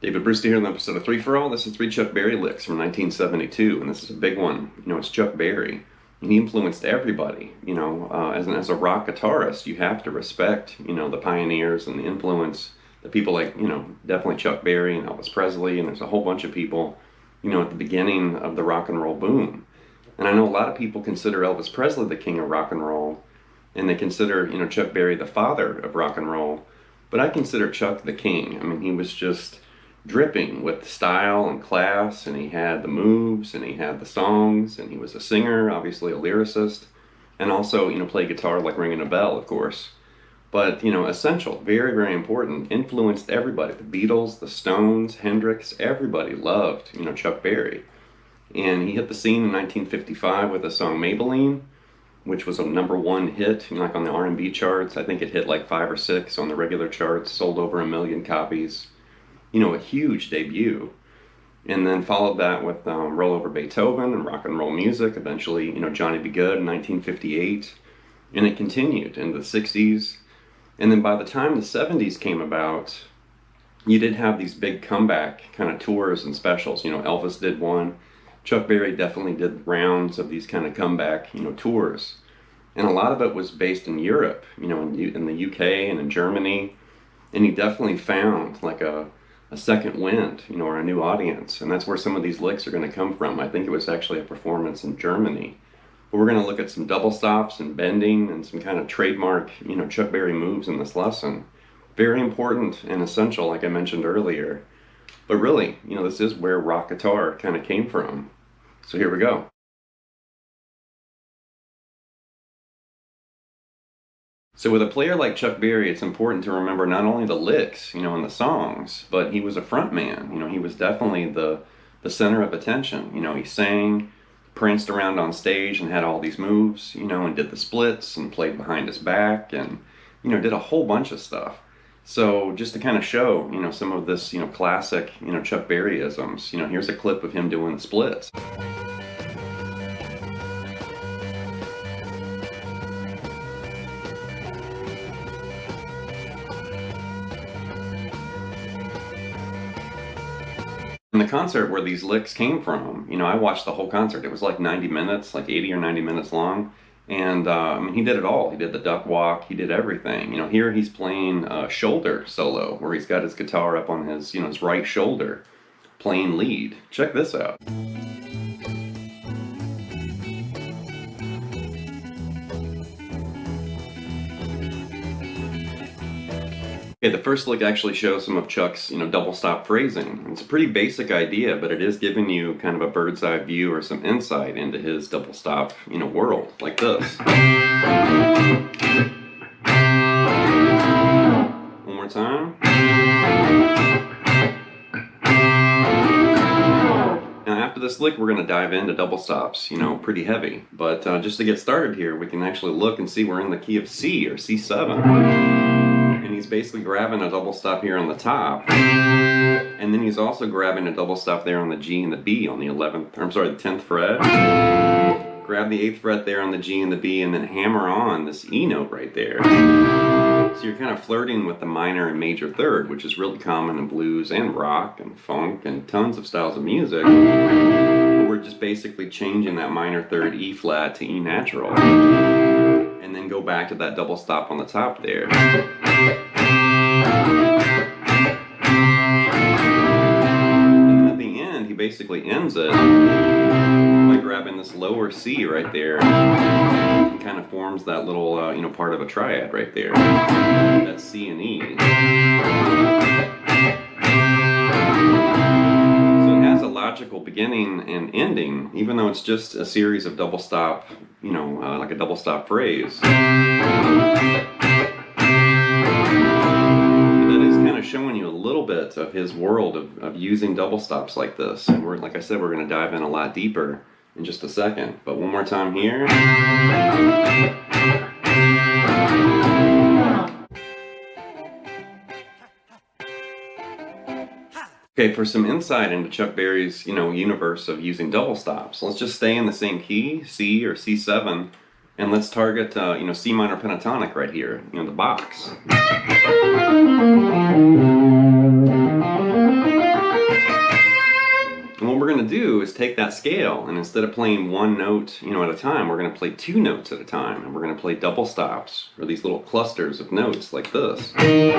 David Brewster here on the episode of 3 for All. This is 3 Chuck Berry licks from 1972, and this is a big one. It's Chuck Berry, and he influenced everybody. As a rock guitarist, you have to respect, the pioneers and the influence, the people like, definitely Chuck Berry and Elvis Presley, and there's a whole bunch of people, at the beginning of the rock and roll boom. And I know a lot of people consider Elvis Presley the king of rock and roll, and they consider, Chuck Berry the father of rock and roll, but I consider Chuck the king. I mean, he was just dripping with style and class, and he had the moves, and he had the songs, and he was a singer, obviously a lyricist, and also, played guitar like ringing a bell, of course. But, essential, very, very important, influenced everybody. The Beatles, the Stones, Hendrix, everybody loved, Chuck Berry. And he hit the scene in 1955 with the song Maybelline, which was a #1 hit, like on the R&B charts. I think it hit like 5 or 6 on the regular charts, sold over 1 million copies. A huge debut. And then followed that with Roll Over Beethoven and rock and roll music. Eventually, Johnny B. Goode in 1958. And it continued in the 60s. And then by the time the 70s came about, you did have these big comeback kind of tours and specials. Elvis did one. Chuck Berry definitely did rounds of these kind of comeback, tours. And a lot of it was based in Europe, in the UK and in Germany. And he definitely found like a second wind, or a new audience. And that's where some of these licks are going to come from. I think it was actually a performance in Germany. But we're going to look at some double stops and bending and some kind of trademark, Chuck Berry moves in this lesson. Very important and essential, like I mentioned earlier. But really, this is where rock guitar kind of came from. So here we go. So with a player like Chuck Berry, it's important to remember not only the licks, and the songs, but he was a front man. He was definitely the center of attention. He sang, pranced around on stage and had all these moves, and did the splits and played behind his back and, did a whole bunch of stuff. So just to kind of show, some of this, classic, Chuck Berry-isms, here's a clip of him doing the splits. And the concert where these licks came from, I watched the whole concert. It was like 90 minutes, like 80 or 90 minutes long. And I mean, he did it all. He did the duck walk. He did everything. Here he's playing a shoulder solo where he's got his guitar up on his, his right shoulder, playing lead. Check this out. Okay, the first lick actually shows some of Chuck's, double stop phrasing. It's a pretty basic idea, but it is giving you kind of a bird's eye view or some insight into his double stop, world, like this. One more time. Now after this lick, we're going to dive into double stops, pretty heavy. But just to get started here, we can actually look and see we're in the key of C, or C7. And he's basically grabbing a double stop here on the top, and then he's also grabbing a double stop there on the G and the B on the 10th fret. Grab the 8th fret there on the G and the B, and then hammer on this E note right there. So you're kind of flirting with the minor and major third, which is really common in blues and rock and funk and tons of styles of music. But we're just basically changing that minor third E flat to E natural. And then go back to that double stop on the top there. And then at the end, he basically ends it by grabbing this lower C right there. And kind of forms that little, part of a triad right there. That's C and E. Logical beginning and ending, even though it's just a series of double stop, like a double stop phrase. That is kind of showing you a little bit of his world of using double stops like this. And like I said, we're going to dive in a lot deeper in just a second. But one more time here. Okay, for some insight into Chuck Berry's, universe of using double stops, let's just stay in the same key, C or C7, and let's target, C minor pentatonic right here, the box. what we're going to do is take that scale, and instead of playing one note, at a time, we're going to play 2 notes at a time, and we're going to play double stops, or these little clusters of notes like this. And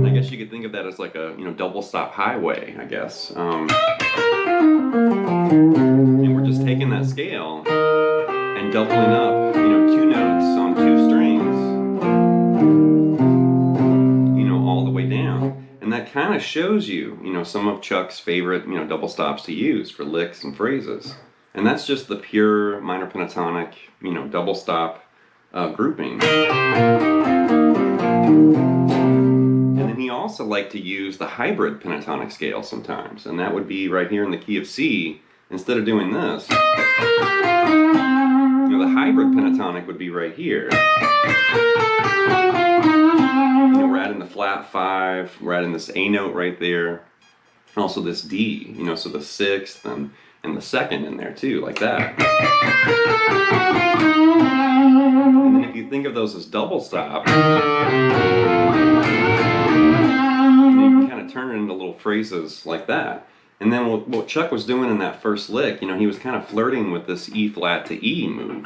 I guess you could think of that as like a double stop highway, I guess. And we're just taking that scale and doubling up, 2 notes on 2 strings, all the way down. And that kind of shows you, some of Chuck's favorite, double stops to use for licks and phrases. And that's just the pure minor pentatonic, double stop grouping. And then he also liked to use the hybrid pentatonic scale sometimes. And that would be right here in the key of C. Instead of doing this, the hybrid pentatonic would be right here. We're adding the flat 5, we're adding this A note right there, also this D, so the 6th and the 2nd in there too, like that. And then if you think of those as double stops, you can kind of turn it into little phrases like that. And then what Chuck was doing in that first lick, he was kind of flirting with this E flat to E move,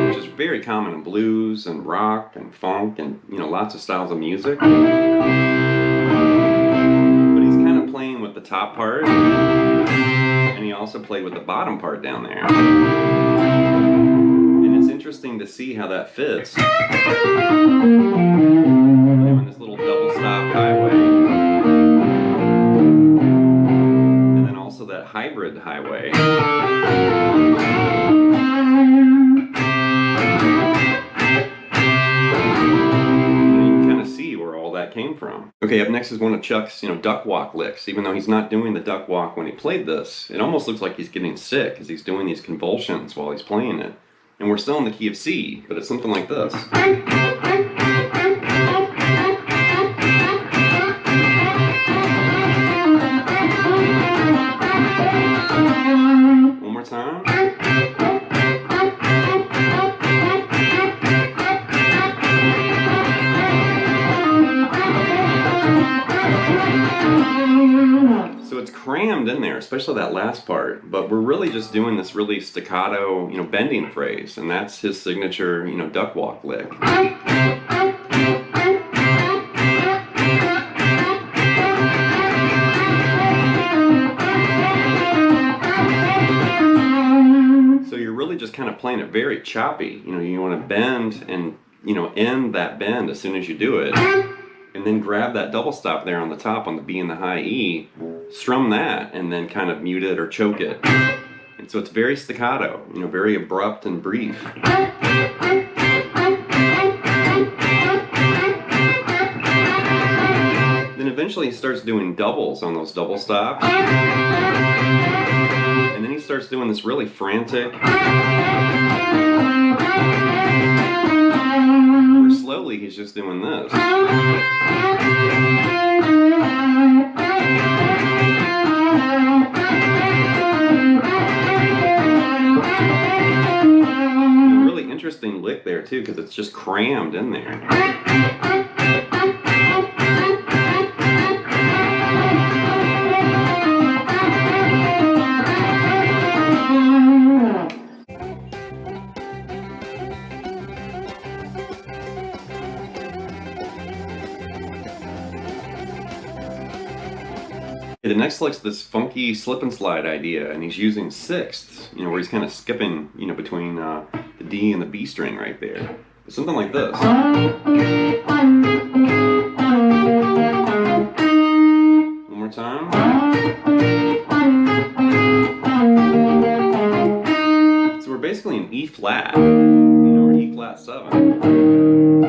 which is very common in blues and rock and funk and lots of styles of music. But he's kind of playing with the top part, and he also played with the bottom part down there. And it's interesting to see how that fits. In this little double stop highway. That hybrid highway. You can kind of see where all that came from. Okay, up next is one of Chuck's, duck walk licks. Even though he's not doing the duck walk when he played this, it almost looks like he's getting sick as he's doing these convulsions while he's playing it. And we're still in the key of C, but it's something like this. One more time. So it's crammed in there, especially that last part, but we're really just doing this really staccato, bending phrase, and that's his signature, duck walk lick. Just kind of playing it very choppy. You want to bend and end that bend as soon as you do it, and then grab that double stop there on the top on the B and the high E, strum that, and then kind of mute it or choke it. And so it's very staccato, very abrupt and brief. Then eventually he starts doing doubles on those double stops. And then he starts doing this really frantic, where slowly he's just doing this. A really interesting lick there too, because it's just crammed in there. The next lick's this funky slip and slide idea, and he's using sixths, where he's kind of skipping, between the D and the B string right there. It's something like this. One more time. So we're basically in E flat, or E flat 7.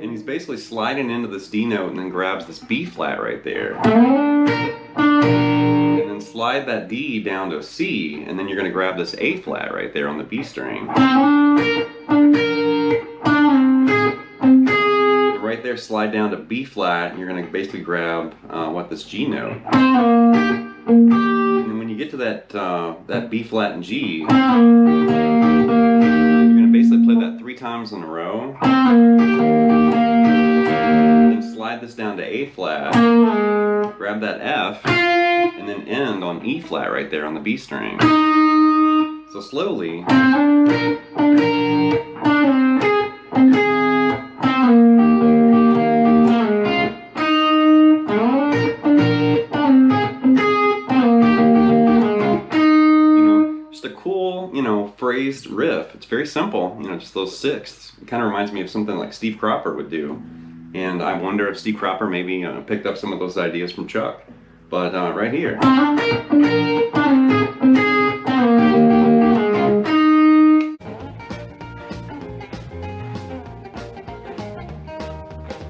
And he's basically sliding into this D note and then grabs this B flat right there. And then slide that D down to a C, and then you're going to grab this A flat right there on the B string. Right there, slide down to B flat, and you're going to basically grab this G note. And then when you get to that B flat and G, you're going to basically play that 3 times in a row. And then slide this down to A flat, grab that F, and then end on E flat right there on the B string. So slowly. Just a cool, phrased riff. It's very simple, just those sixths. It kind of reminds me of something like Steve Cropper would do. And I wonder if Steve Cropper maybe picked up some of those ideas from Chuck. But right here.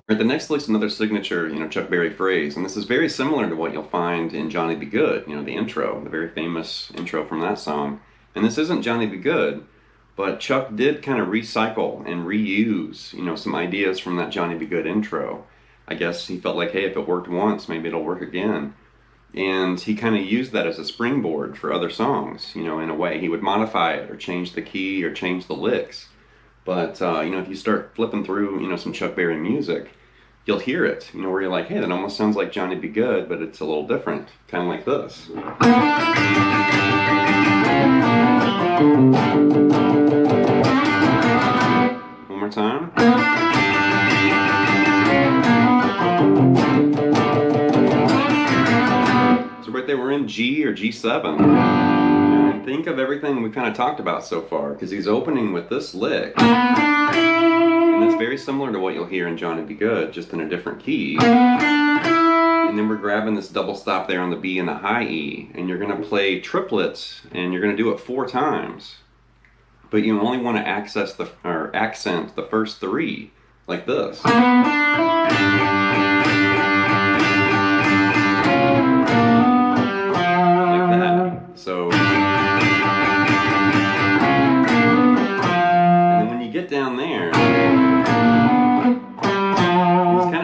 The next lick's another signature, Chuck Berry phrase, and this is very similar to what you'll find in Johnny B. Goode, the intro, the very famous intro from that song. And this isn't Johnny B. Goode, but Chuck did kind of recycle and reuse, some ideas from that Johnny B. Goode intro. I guess he felt like, hey, if it worked once, maybe it'll work again. And he kind of used that as a springboard for other songs, in a way. He would modify it or change the key or change the licks. But, if you start flipping through, some Chuck Berry music, you'll hear it, where you're like, hey, that almost sounds like Johnny B. Goode, but it's a little different, kind of like this. One more time. So right there, we're in G or G7. And think of everything we kind of talked about so far, because he's opening with this lick. And that's very similar to what you'll hear in Johnny B. Goode, just in a different key. And then we're grabbing this double stop there on the B and the high E, and you're going to play triplets, and you're going to do it 4 times. But you only want to accent the first 3, like this. Like that. So. And then when you get down there,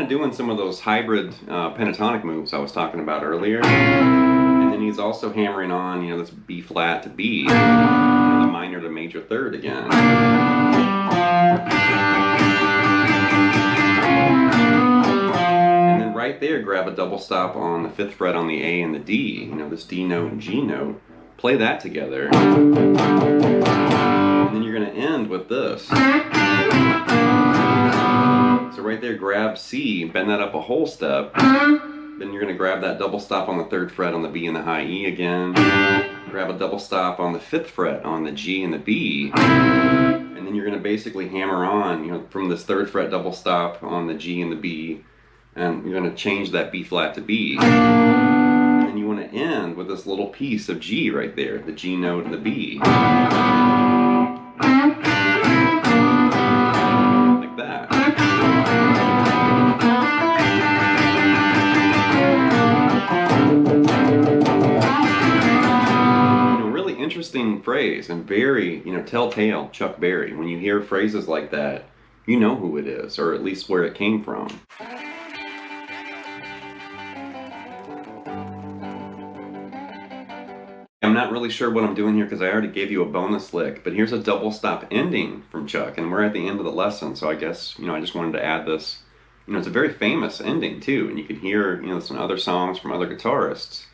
doing some of those hybrid pentatonic moves I was talking about earlier, and then he's also hammering on this B flat to B, the minor to major third again, and then right there grab a double stop on the 5th fret on the A and the D, this D note and G note, play that together, and then you're going to end with this. So right there, grab C, bend that up a whole step. Then you're going to grab that double stop on the 3rd fret on the B and the high E again. Grab a double stop on the 5th fret on the G and the B. And then you're going to basically hammer on, from this 3rd fret double stop on the G and the B. And you're going to change that B flat to B. And then you want to end with this little piece of G right there, the G note and the B. Like that. Interesting phrase and very, telltale Chuck Berry. When you hear phrases like that, you know who it is, or at least where it came from. I'm not really sure what I'm doing here because I already gave you a bonus lick, but here's a double stop ending from Chuck, and we're at the end of the lesson, so I guess, I just wanted to add this. It's a very famous ending too, and you can hear, this in other songs from other guitarists,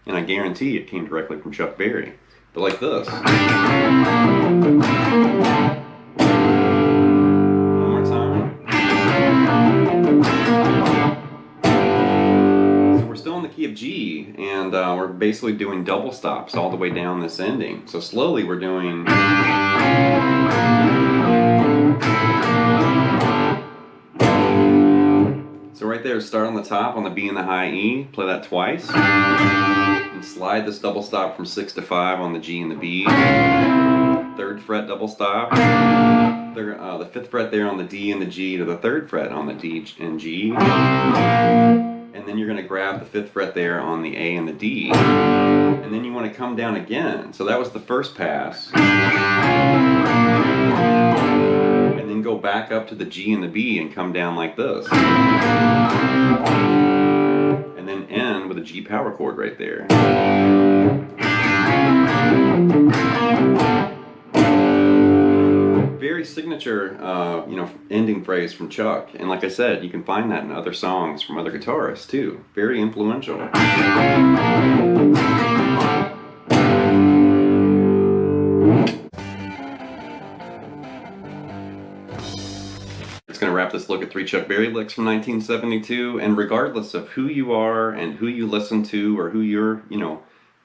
and I guarantee it came directly from Chuck Berry. But like this. One more time. So we're still in the key of G, and we're basically doing double stops all the way down this ending. So slowly we're doing. So right there, start on the top on the B and the high E, play that twice. And slide this double stop from 6 to 5 on the G and the B. 3rd fret double stop. The 5th fret there on the D and the G to the 3rd fret on the D and G. And then you're going to grab the 5th fret there on the A and the D. And then you want to come down again. So that was the first pass. And then go back up to the G and the B and come down like this. And then end with a G power chord right there. Very very signature, ending phrase from Chuck. And like I said, you can find that in other songs from other guitarists too. Very influential. It's going to wrap this look at 3 Chuck Berry licks from 1972. And regardless of who you are and who you listen to or who your,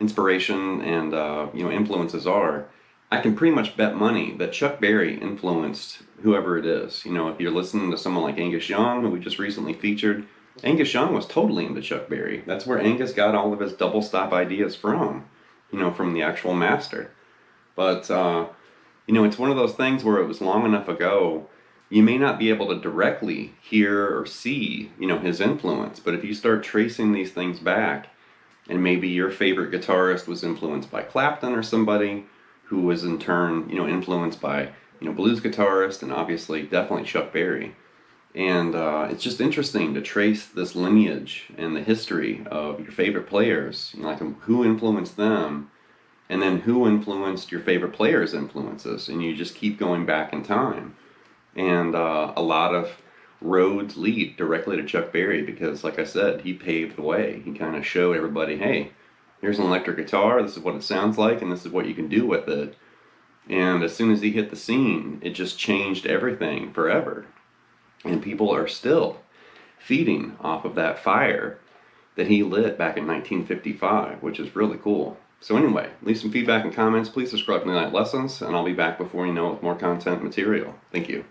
inspiration and, influences are, I can pretty much bet money that Chuck Berry influenced whoever it is. If you're listening to someone like Angus Young, who we just recently featured, Angus Young was totally into Chuck Berry. That's where Angus got all of his double stop ideas from, from the actual master. But, it's one of those things where it was long enough ago, you may not be able to directly hear or see, his influence. But if you start tracing these things back, and maybe your favorite guitarist was influenced by Clapton or somebody, who was in turn, influenced by, blues guitarist, and obviously definitely Chuck Berry. And it's just interesting to trace this lineage and the history of your favorite players, like who influenced them, and then who influenced your favorite players' influences, and you just keep going back in time. And a lot of roads lead directly to Chuck Berry because, like I said, he paved the way. He kind of showed everybody, hey, here's an electric guitar, this is what it sounds like, and this is what you can do with it. And as soon as he hit the scene, it just changed everything forever. And people are still feeding off of that fire that he lit back in 1955, which is really cool. So anyway, leave some feedback and comments. Please subscribe to Night Lessons, and I'll be back before you know it with more content material. Thank you.